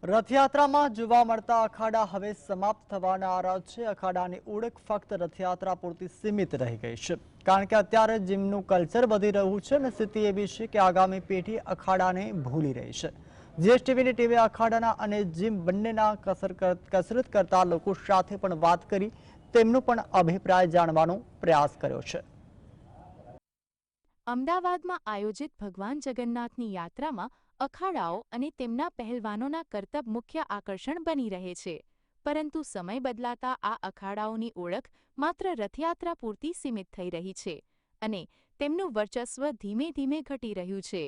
રથયાત્રામાં જોવા મળતા અખાડા હવે સમાપ્ત થવાના આરા છે। અખાડાની ઓળખ ફક્ત રથયાત્રા પૂરતી સીમિત રહી ગઈ છે, કારણ કે અત્યારે જીમનું કલ્ચર વધી રહ્યું છે અને સ્થિતિ એવી છે કે આગામી પેઢી અખાડાને ભૂલી રહી છે। જીએસટીવીની ટીમે અખાડાના અને જીમ બંનેના કસરત કરતા લોકો સાથે પણ વાત કરી તેમનો પણ અભિપ્રાય જાણવાનો પ્રયાસ કર્યો છે। અમદાવાદમાં આયોજિત ભગવાન જગન્નાથની યાત્રામાં અખાડાઓ અને તેમના પહેલવાનોના કરતબ મુખ્ય આકર્ષણ બની રહે છે, પરંતુ સમય બદલાતા આ અખાડાઓની ઓળખ માત્ર રથયાત્રા પૂરતી સીમિત થઈ રહી છે અને તેમનું વર્ચસ્વ ધીમે ધીમે ઘટી રહ્યું છે।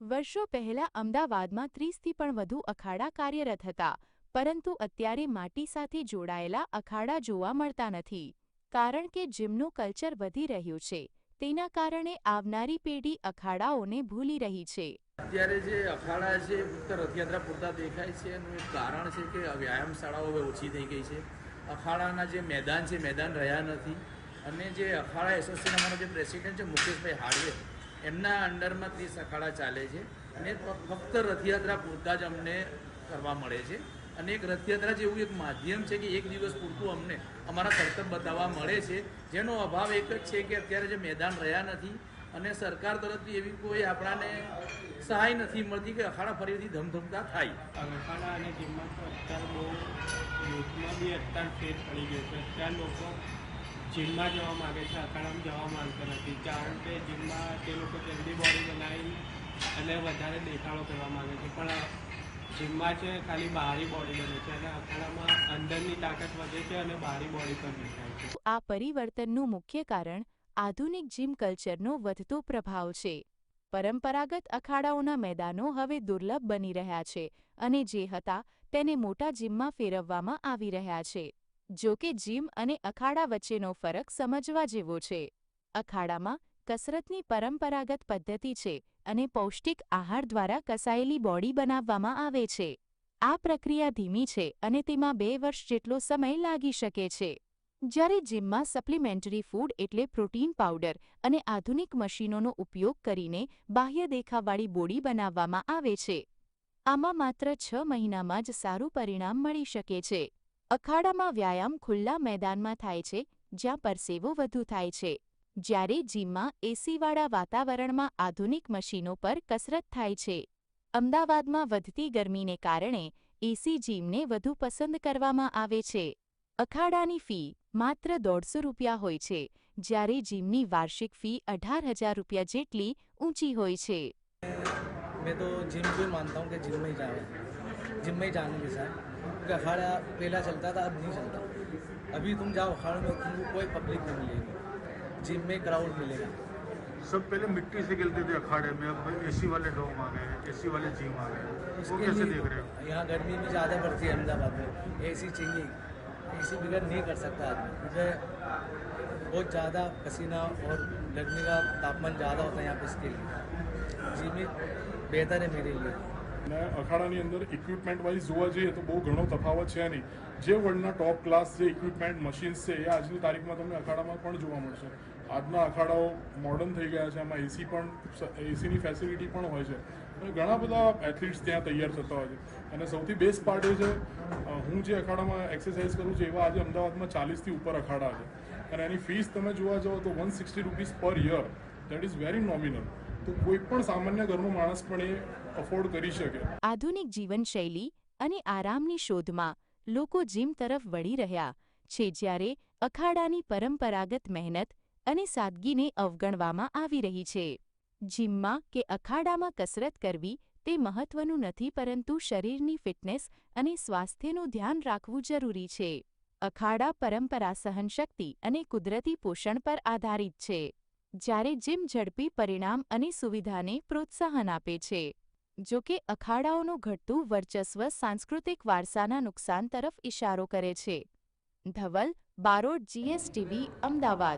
વર્ષો પહેલા અમદાવાદમાં 30થી પણ વધુ અખાડા કાર્યરત હતા, પરંતુ અત્યારે માટી સાથે જોડાયેલા અખાડા જોવા મળતા નથી, કારણ કે જીમનું કલ્ચર વધી રહ્યું છે। તેના કારણે આવનારી પેઢી અખાડાઓને ભૂલી રહી છે। અત્યારે જે અખાડા છે ફક્ત રથયાત્રા પૂરતા દેખાય છે એનું એક કારણ છે કે વ્યાયામ શાળાઓ હવે ઓછી થઈ ગઈ છે। અખાડાના જે મેદાન છે મેદાન રહ્યા નથી, અને જે અખાડા એસોસિએશન અમારો જે પ્રેસિડેન્ટ છે મુકેશભાઈ હાડવે, એમના અંડરમાં 30 અખાડા ચાલે છે અને ફક્ત રથયાત્રા પૂરતા જ અમને કરવા મળે છે। અને એક રથયાત્રા જેવું એક માધ્યમ છે કે એક દિવસ પૂરતું અમને અમારા કર્તવ્ય બતાવવા મળે છે, જેનો અભાવ એક જ છે કે અત્યારે જે મેદાન રહ્યા નથી અને સરકાર તરફથી એવી કોઈ આપણાને સહાય નથી મળતી કે અખાડા ફરીથી ધમધમતા થાય। અખાડા અને જીમમાં તો અત્યારે બહુ યુથમાં બી અત્યારે ફેર પડી ગયો છે। અત્યારે લોકો જીમમાં જવા માગે છે, અખાડામાં જવા માંગતા નથી, કારણ કે જીમમાં તે લોકો જલ્દી બોડી બનાવી અને વધારે દેખાડો કરવા માગે છે, પણ જીમમાં છે ખાલી બહારી બોડી બને છે અને અખાડામાં અંદરની તાકાત વધે છે અને બહારી બોડી પણ દેખાય છે। આ પરિવર્તનનું મુખ્ય કારણ આધુનિક જીમ કલ્ચરનો વધતો પ્રભાવ છે। પરંપરાગત અખાડાઓના મેદાનો હવે દુર્લભ બની રહ્યા છે અને જે હતા તેને મોટા જીમમાં ફેરવવામાં આવી રહ્યા છે। જો કે જીમ અને અખાડા વચ્ચેનો ફરક સમજવા જેવો છે। અખાડામાં કસરતની પરંપરાગત પદ્ધતિ છે અને પૌષ્ટિક આહાર દ્વારા કસાયેલી બોડી બનાવવામાં આવે છે। આ પ્રક્રિયા ધીમી છે અને તેમાં 2 વર્ષ જેટલો સમય લાગી શકે છે, જ્યારે જીમમાં સપ્લિમેન્ટરી ફૂડ એટલે પ્રોટીન પાવડર અને આધુનિક મશીનોનો ઉપયોગ કરીને બાહ્ય દેખાવવાળી બોડી બનાવવામાં આવે છે। આમાં માત્ર 6 મહિનામાં જ સારું પરિણામ મળી શકે છે। અખાડામાં વ્યાયામ ખુલ્લા મેદાનમાં થાય છે, જ્યાં પરસેવો વધુ થાય છે, જ્યારે જીમમાં એસીવાળા વાતાવરણમાં આધુનિક મશીનો પર કસરત થાય છે। અમદાવાદમાં વધતી ગરમીને કારણે એસી જીમને વધુ પસંદ કરવામાં આવે છે। અખાડાની ફી માત્ર 150 રૂપિયા હોય છે, જ્યારે જીમની વાર્ષિક ફી 18,000 રૂપિયા જેટલી ઊંચી હોય છે। मैं तो जिम को ही मानता हूँ कि जिम में ही जाने के साथ, क्योंकि अखाड़ा पहला चलता था, अब नहीं चलता। अभी तुम जाओ अखाड़े में, तुमको कोई पब्लिक नहीं मिलेगी, जिम में क्राउड मिलेगा। सब पहले मिट्टी से खेलते थे अखाड़े में, अब एसी वाले डोम आ गए, एसी वाले जिम आ गए। वो इसके कैसे लिए देख रहे हो? यहाँ गर्मी भी ज़्यादा पड़ती है अहमदाबाद में, एसी चाहिए, एसी बगैर नहीं कर सकता आदमी, क्योंकि बहुत ज़्यादा पसीना और गर्मी का तापमान ज़्यादा होता है यहाँ पे। इसके लिए जिम ही बेहतर है मेरे लिए। અને અખાડાની અંદર ઇક્વિપમેન્ટ વાઇઝ જોવા જઈએ તો બહુ ઘણો તફાવત છે નહીં। જે વર્લ્ડના ટોપ ક્લાસ જે ઇક્વિપમેન્ટ મશીન્સ છે એ આજની તારીખમાં તમને અખાડામાં પણ જોવા મળશે। આજના અખાડાઓ મોડર્ન થઈ ગયા છે, એમાં એસીની ફેસિલિટી પણ હોય છે અને ઘણા બધા એથ્લીટ્સ ત્યાં તૈયાર થતા હોય છે। અને સૌથી બેસ્ટ પાર્ટ એ છે, હું જે અખાડામાં એક્સરસાઇઝ કરું છું એવા આજે અમદાવાદમાં 40થી ઉપર અખાડા છે અને એની ફીસ તમે જોવા જાઓ તો 160 રૂપીસ પર year, that is very nominal. તો કોઈ પણ સામાન્ય ઘરનો માણસ પણ એ અફોર્ડ કરી શકે। આધુનિક જીવનશૈલી અને આરામની શોધમાં લોકો જીમ તરફ વળી રહ્યા છે, જ્યારે અખાડાની પરંપરાગત મહેનત અને સાદગીને અવગણવામાં આવી રહી છે। જીમમાં કે અખાડામાં કસરત કરવી તે મહત્વનું નથી, પરંતુ શરીરની ફિટનેસ અને સ્વાસ્થ્યનું ધ્યાન રાખવું જરૂરી છે। અખાડા પરંપરા, સહનશક્તિ અને કુદરતી પોષણ પર આધારિત છે, જ્યારે જીમ ઝડપી પરિણામ અને સુવિધાને પ્રોત્સાહન આપે છે। જો કે અખાડાઓનું ઘટતું વર્ચસ્વ સાંસ્કૃતિક વારસાના નુકસાન તરફ ઇશારો કરે છે। ધવલ બારોટ, જીએસટીવી, અમદાવાદ।